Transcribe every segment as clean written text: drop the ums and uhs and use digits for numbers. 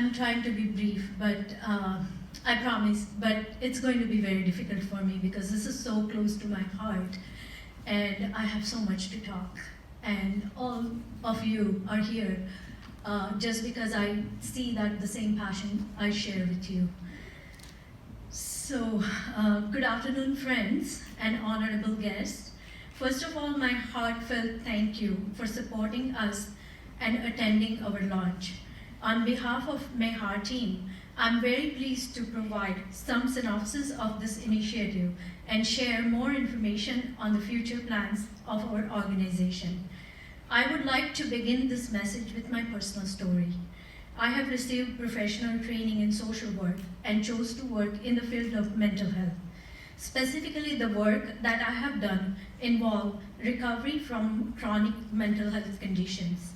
I'm trying to be brief, but I promise, but it's going to be very difficult for me because this is so close to my heart and I have so much to talk. And all of you are here just because I see that the same passion I share with you. So, good afternoon, friends and honorable guests. First of all, my heartfelt thank you for supporting us and attending our launch. On behalf of Mehar team, I'm very pleased to provide some synopsis of this initiative and share more information on the future plans of our organization. I would like to begin this message with my personal story. I have received professional training in social work and chose to work in the field of mental health. Specifically, the work that I have done involved recovery from chronic mental health conditions.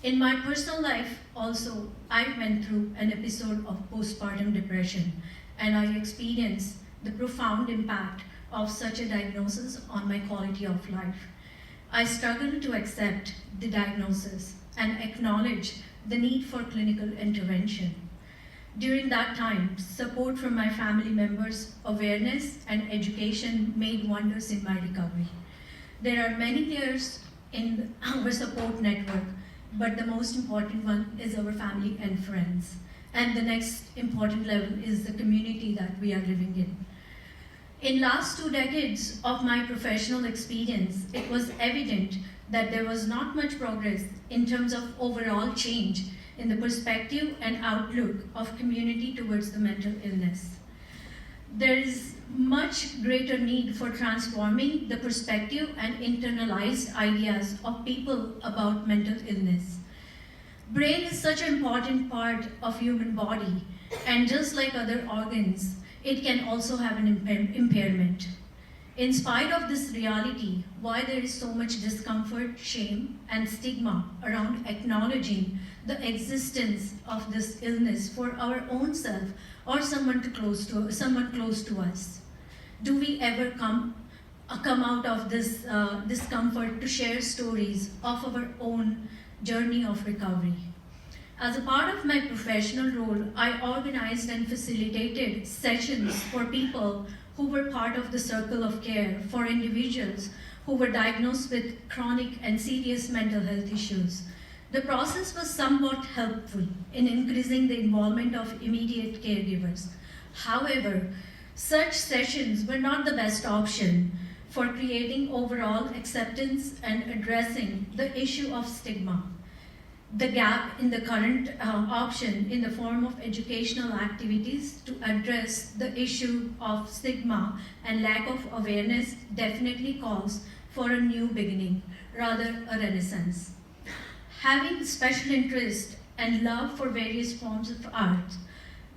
In my personal life also, I went through an episode of postpartum depression and I experienced the profound impact of such a diagnosis on my quality of life. I struggled to accept the diagnosis and acknowledge the need for clinical intervention. During that time, support from my family members, awareness, and education made wonders in my recovery. There are many layers in our support network, but the most important one is our family and friends. And the next important level is the community that we are living in. In last 2 decades of my professional experience, it was evident that there was not much progress in terms of overall change in the perspective and outlook of community towards the mental illness. There is much greater need for transforming the perspective and internalized ideas of people about mental illness. Brain is such an important part of human body, and just like other organs, it can also have an impairment. In spite of this reality, why there is so much discomfort, shame, and stigma around acknowledging the existence of this illness for our own self or someone close to us. Do we ever come out of this discomfort to share stories of our own journey of recovery? As a part of my professional role, I organized and facilitated sessions for people who were part of the circle of care for individuals who were diagnosed with chronic and serious mental health issues. The process was somewhat helpful in increasing the involvement of immediate caregivers. However, such sessions were not the best option for creating overall acceptance and addressing the issue of stigma. The gap in the current option in the form of educational activities to address the issue of stigma and lack of awareness definitely calls for a new beginning, rather a renaissance. Having special interest and love for various forms of art,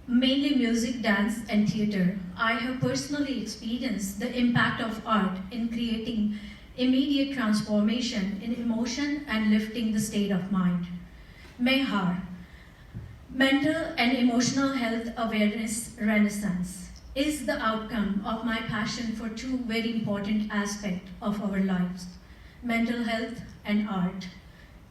mainly music, dance, and theater, I have personally experienced the impact of art in creating immediate transformation in emotion and lifting the state of mind. Mehar, Mental and Emotional Health Awareness Renaissance, is the outcome of my passion for 2 very important aspects of our lives, mental health and art.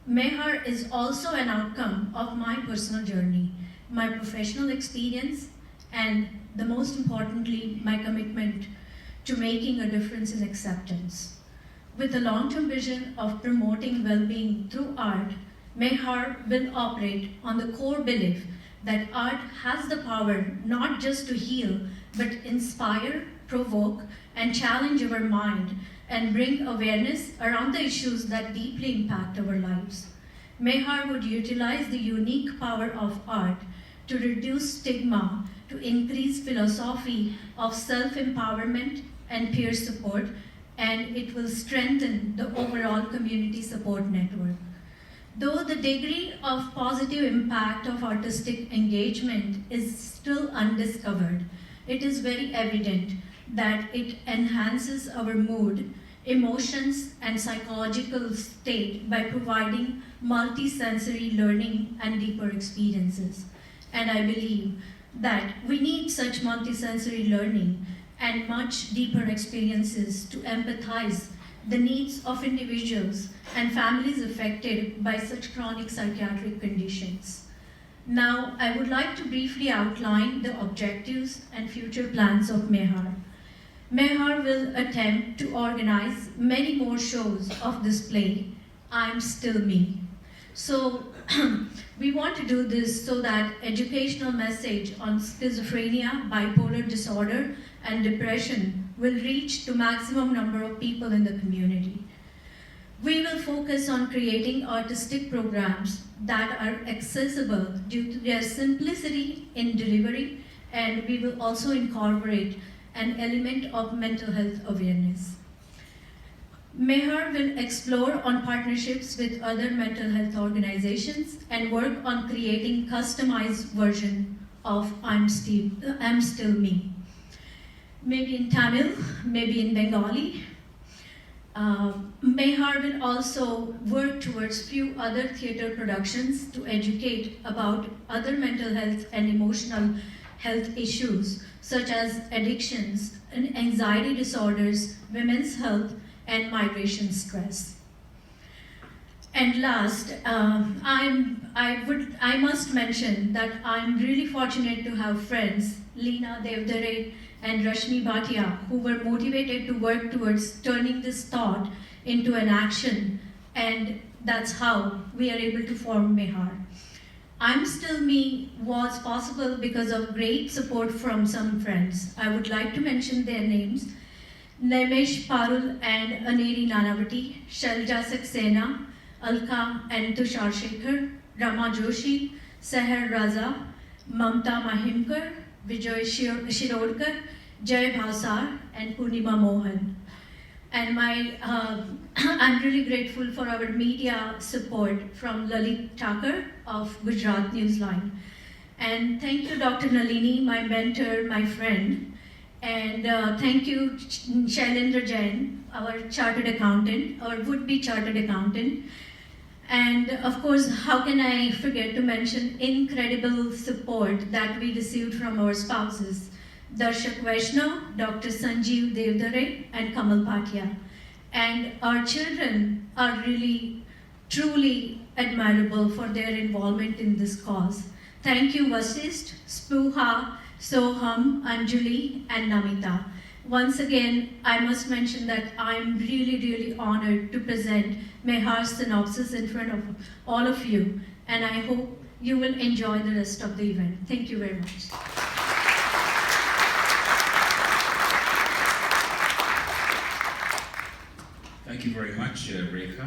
Mehar is also an outcome of my personal journey, my professional experience, and the most importantly, my commitment to making a difference in acceptance. With a long-term vision of promoting well-being through art, Mehar will operate on the core belief that art has the power not just to heal, but inspire, provoke, and challenge our mind and bring awareness around the issues that deeply impact our lives. Mehar would utilize the unique power of art to reduce stigma, to increase philosophy of self-empowerment and peer support, and it will strengthen the overall community support network. Though the degree of positive impact of artistic engagement is still undiscovered, it is very evident that it enhances our mood, emotions, and psychological state by providing multi-sensory learning and deeper experiences. And I believe that we need such multi-sensory learning and much deeper experiences to empathize the needs of individuals and families affected by such chronic psychiatric conditions. Now, I would like to briefly outline the objectives and future plans of Mehar. Mehar will attempt to organize many more shows of this play, I'm Still Me. So, we want to do this so that educational message on schizophrenia, bipolar disorder, and depression will reach to maximum number of people in the community. We will focus on creating artistic programs that are accessible due to their simplicity in delivery, and we will also incorporate an element of mental health awareness. Mehar will explore on partnerships with other mental health organizations and work on creating customized version of I'm Still Me. Maybe in Tamil, maybe in Bengali. Mehar will also work towards few other theatre productions to educate about other mental health and emotional health issues such as addictions and anxiety disorders, women's health, and migration stress. And last, I must mention that I'm really fortunate to have friends, Leena Devdare and Rashmi Bhatia, who were motivated to work towards turning this thought into an action, and that's how we are able to form Mehar. I'm Still Me was possible because of great support from some friends. I would like to mention their names: Naimesh Parul and Aneri Nanavati, Shalja Saxena, Alka and Tushar Shekhar, Rama Joshi, Seher Raza, Mamta Mahimkar, Vijay Shirodkar, Jay Bhausar, and Purnima Mohan. And I'm really grateful for our media support from Lalit Thakur of Gujarat Newsline. And thank you, Dr. Nalini, my mentor, my friend. And thank you, Shailendra Jain, our chartered accountant, our would-be chartered accountant. And of course, how can I forget to mention incredible support that we received from our spouses, Darshak Vaishnav, Dr. Sanjeev Devdare, and Kamal Bhatia. And our children are really, truly admirable for their involvement in this cause. Thank you, Vasist, Spuha, Soham, Anjali, and Namita. Once again, I must mention that I'm really, really honored to present Mehar's synopsis in front of all of you, and I hope you will enjoy the rest of the event. Thank you very much. Thank you very much, Rekha.